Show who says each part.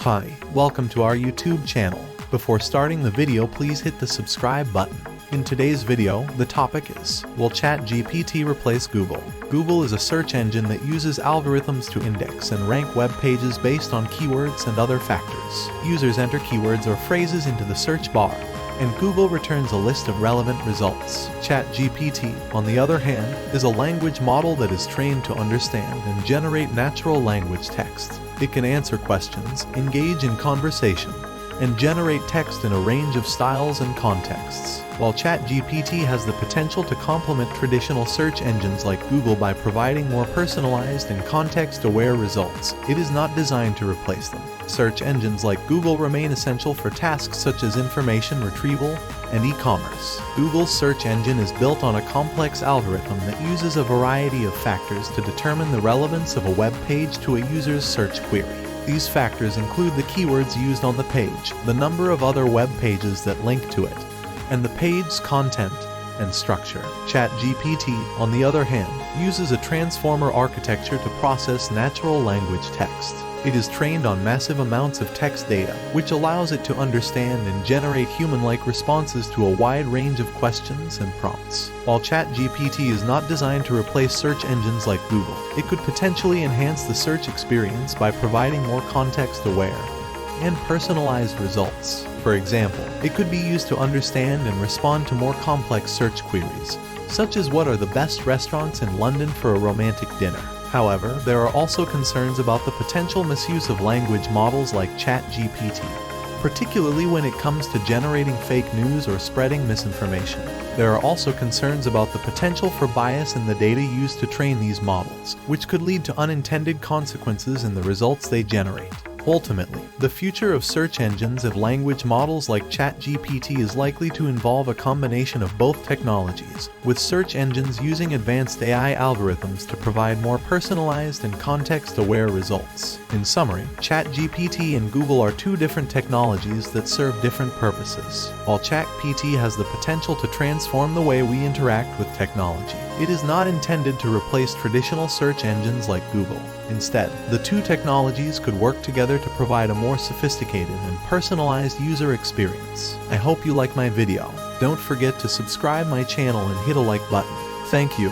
Speaker 1: Hi, welcome to our YouTube channel. Before starting the video, please hit the subscribe button. In today's video, the topic is, will Chat GPT replace Google? Google is a search engine that uses algorithms to index and rank web pages based on keywords and other factors. Users enter keywords or phrases into the search bar, and Google returns a list of relevant results. Chat GPT, on the other hand, is a language model that is trained to understand and generate natural language text. It can answer questions, engage in conversation, and generate text in a range of styles and contexts. While Chat GPT has the potential to complement traditional search engines like Google by providing more personalized and context-aware results, it is not designed to replace them. Search engines like Google remain essential for tasks such as information retrieval and e-commerce. Google's search engine is built on a complex algorithm that uses a variety of factors to determine the relevance of a web page to a user's search query. These factors include the keywords used on the page, the number of other web pages that link to it, and the page's content and structure. Chat GPT, on the other hand, uses a transformer architecture to process natural language text. It is trained on massive amounts of text data, which allows it to understand and generate human-like responses to a wide range of questions and prompts. While Chat GPT is not designed to replace search engines like Google, it could potentially enhance the search experience by providing more context-aware and personalized results. For example, it could be used to understand and respond to more complex search queries, such as what are the best restaurants in London for a romantic dinner. However, there are also concerns about the potential misuse of language models like Chat GPT, particularly when it comes to generating fake news or spreading misinformation. There are also concerns about the potential for bias in the data used to train these models, which could lead to unintended consequences in the results they generate. Ultimately, the future of search engines and language models like ChatGPT is likely to involve a combination of both technologies, with search engines using advanced AI algorithms to provide more personalized and context-aware results. In summary, ChatGPT and Google are two different technologies that serve different purposes. While ChatGPT has the potential to transform the way we interact with technology, it is not intended to replace traditional search engines like Google. Instead, the two technologies could work together to provide a more sophisticated and personalized user experience. I hope you like my video. Don't forget to subscribe my channel and hit a like button. Thank you.